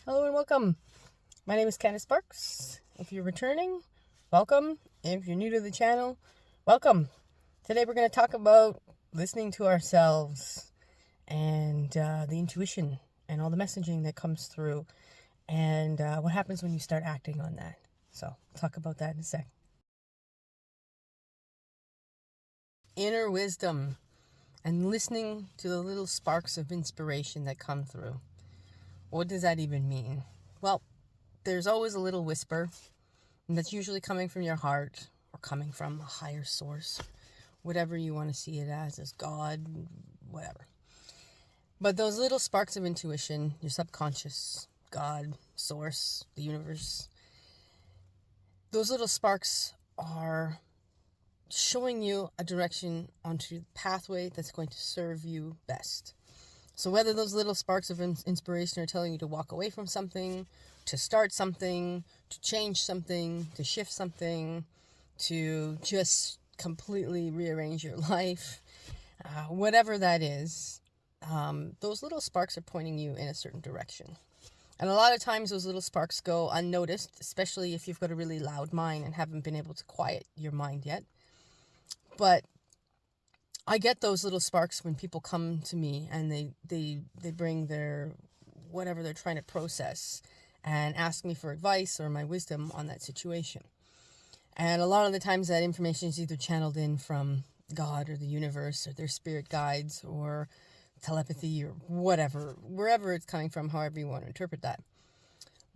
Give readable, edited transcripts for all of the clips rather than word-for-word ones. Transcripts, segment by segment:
Hello and welcome. My name is Candace Parks. If you're returning, welcome. If you're new to the channel, welcome. Today we're going to talk about listening to ourselves and the intuition and all the messaging that comes through and what happens when you start acting on that. So we'll talk about that in a sec. Inner wisdom and listening to the little sparks of inspiration that come through. What does that even mean? Well, there's always a little whisper, and that's usually coming from your heart or coming from a higher source, whatever you want to see it as God, whatever. But those little sparks of intuition, your subconscious, God, source, the universe, those little sparks are showing you a direction onto the pathway that's going to serve you best. So whether those little sparks of inspiration are telling you to walk away from something, to start something, to change something, to shift something, to just completely rearrange your life, whatever that is, those little sparks are pointing you in a certain direction. And a lot of times those little sparks go unnoticed, especially if you've got a really loud mind and haven't been able to quiet your mind yet. But I get those little sparks when people come to me and they bring their whatever they're trying to process and ask me for advice or my wisdom on that situation. And a lot of the times that information is either channeled in from God or the universe or their spirit guides or telepathy or whatever, wherever it's coming from, however you want to interpret that.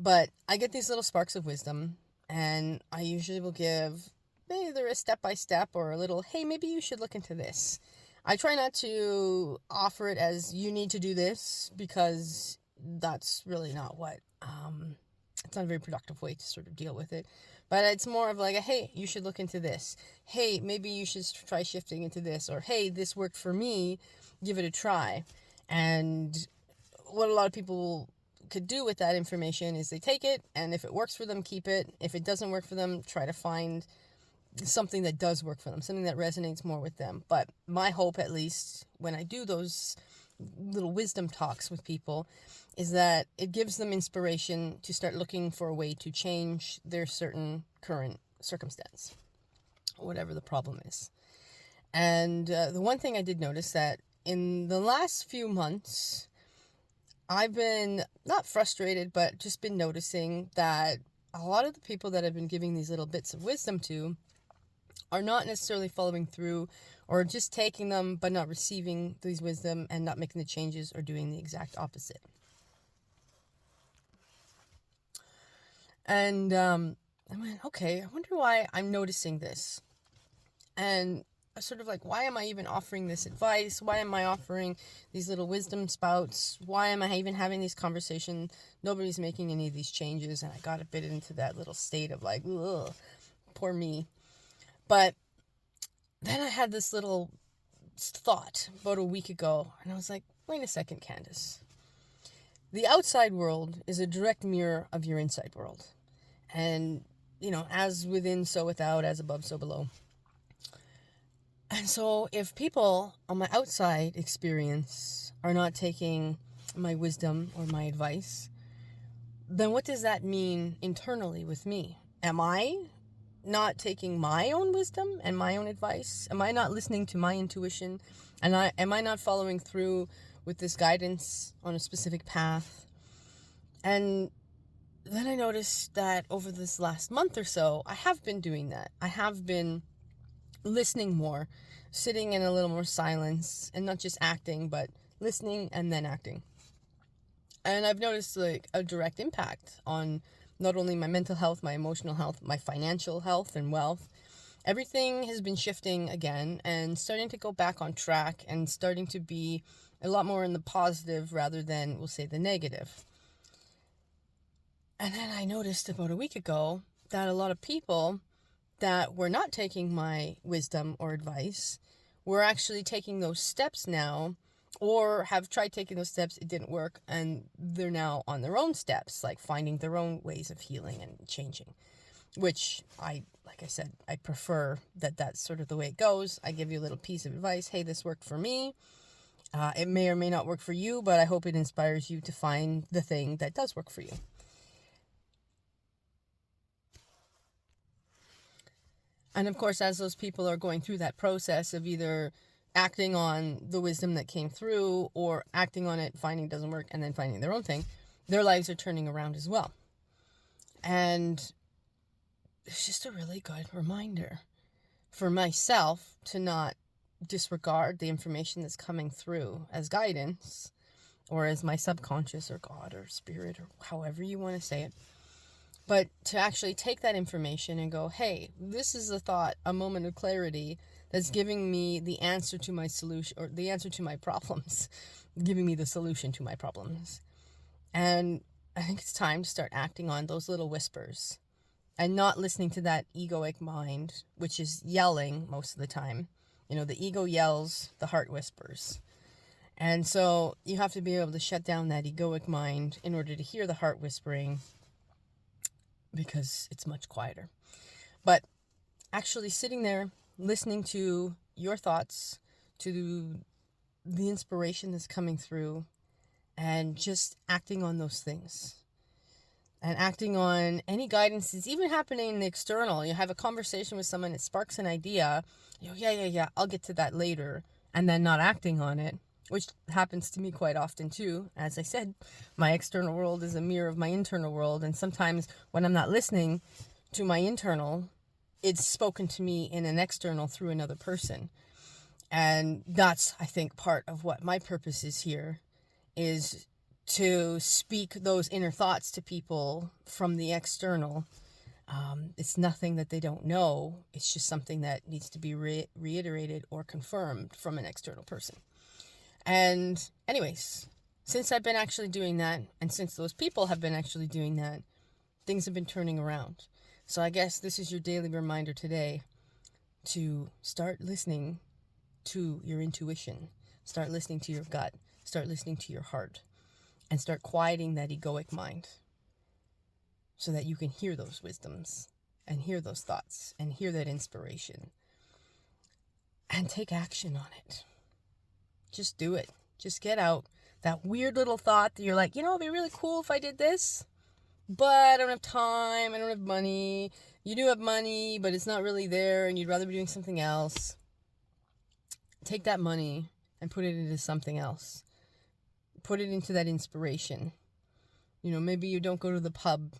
But I get these little sparks of wisdom, and I usually will give either a step-by-step or a little, hey, maybe you should look into this. I try not to offer it as you need to do this, because that's really not what, it's not a very productive way to sort of deal with it. But it's more of like, hey, you should look into this. Hey, maybe you should try shifting into this. Or, hey, this worked for me, give it a try. And what a lot of people could do with that information is they take it, and if it works for them, keep it. If it doesn't work for them, try to find something that does work for them, something that resonates more with them. But my hope, at least when I do those little wisdom talks with people, is that it gives them inspiration to start looking for a way to change their certain current circumstance, whatever the problem is. And the one thing I did notice that in the last few months, I've been not frustrated, but just been noticing that a lot of the people that I've been giving these little bits of wisdom to are not necessarily following through, or just taking them but not receiving these wisdom and not making the changes, or doing the exact opposite. And I went, okay, I wonder why I'm noticing this. And I sort of like, why am I even offering this advice? Why am I offering these little wisdom spouts? Why am I even having these conversations? Nobody's making any of these changes. And I got a bit into that little state of like, ugh, poor me. But then I had this little thought about a week ago, and I was like, wait a second, Candace. The outside world is a direct mirror of your inside world. And, as within, so without, as above, so below. And so if people on my outside experience are not taking my wisdom or my advice, then what does that mean internally with me? Am I not taking my own wisdom and my own advice? Am I not listening to my intuition? And am I not following through with this guidance on a specific path? And then I noticed that over this last month or so, I have been doing that. I have been listening more, sitting in a little more silence, and not just acting, but listening and then acting. And I've noticed like a direct impact on not only my mental health, my emotional health, my financial health and wealth. Everything has been shifting again and starting to go back on track and starting to be a lot more in the positive rather than, we'll say, the negative. And then I noticed about a week ago that a lot of people that were not taking my wisdom or advice were actually taking those steps now, or have tried taking those steps, it didn't work, and they're now on their own steps, like finding their own ways of healing and changing, which like I said, I prefer that that's sort of the way it goes. I give you a little piece of advice. Hey, this worked for me. It may or may not work for you, but I hope it inspires you to find the thing that does work for you. And of course, as those people are going through that process of either acting on the wisdom that came through or acting on it, finding it doesn't work, and then finding their own thing, their lives are turning around as well. And it's just a really good reminder for myself to not disregard the information that's coming through as guidance or as my subconscious or God or spirit or however you want to say it. But to actually take that information and go, hey, this is a thought, a moment of clarity that's giving me the answer to my solution or the answer to my problems, giving me the solution to my problems. And I think it's time to start acting on those little whispers and not listening to that egoic mind, which is yelling most of the time. You know, the ego yells, the heart whispers. And so you have to be able to shut down that egoic mind in order to hear the heart whispering, because it's much quieter. But actually sitting there, listening to your thoughts, to the inspiration that's coming through, and just acting on those things. And acting on any guidance that's even happening in the external. You have a conversation with someone, it sparks an idea. You know, yeah, I'll get to that later. And then not acting on it, which happens to me quite often too. As I said, my external world is a mirror of my internal world. And sometimes when I'm not listening to my internal, it's spoken to me in an external through another person. And that's, I think, part of what my purpose is here, is to speak those inner thoughts to people from the external. It's nothing that they don't know. It's just something that needs to be reiterated or confirmed from an external person. And anyways, since I've been actually doing that, and since those people have been actually doing that, things have been turning around. So I guess this is your daily reminder today to start listening to your intuition. Start listening to your gut. Start listening to your heart. And start quieting that egoic mind so that you can hear those wisdoms and hear those thoughts and hear that inspiration and take action on it. Just do it. Just get out that weird little thought that you're like, you know, it'd be really cool if I did this, but I don't have time, I don't have money. You do have money, but it's not really there and you'd rather be doing something else. Take that money and put it into something else. Put it into that inspiration. You know, maybe you don't go to the pub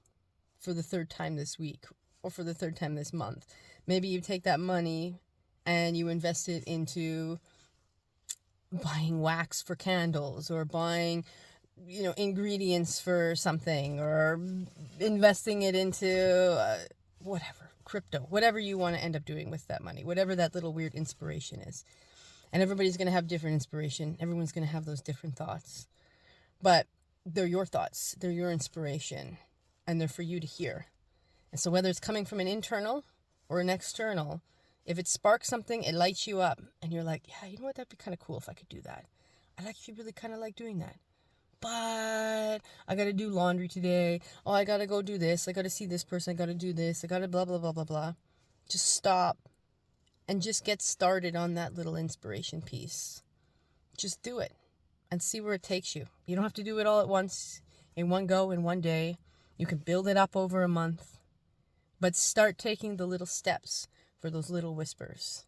for the third time this week or for the third time this month. Maybe you take that money and you invest it into buying wax for candles or buying, you know, ingredients for something, or investing it into whatever, crypto, whatever you want to end up doing with that money, whatever that little weird inspiration is. And everybody's going to have different inspiration. Everyone's going to have those different thoughts. But they're your thoughts. They're your inspiration. And they're for you to hear. And so whether it's coming from an internal or an external, if it sparks something, it lights you up. And you're like, yeah, you know what? That'd be kind of cool if I could do that. I'd actually really kind of like doing that. But I got to do laundry today. Oh, I got to go do this. I got to see this person. I got to do this. I got to blah, blah, blah, blah, blah. Just stop. And just get started on that little inspiration piece. Just do it and see where it takes you. You don't have to do it all at once, in one go, in one day. You can build it up over a month. But start taking the little steps for those little whispers.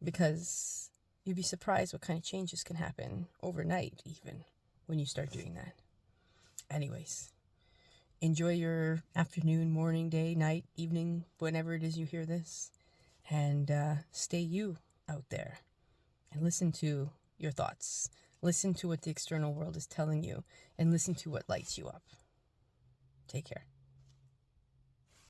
Because you'd be surprised what kind of changes can happen overnight, even, when you start doing that. Anyways, enjoy your afternoon, morning, day, night, evening, whenever it is you hear this. And stay you out there and listen to your thoughts. Listen to what the external world is telling you and listen to what lights you up. Take care.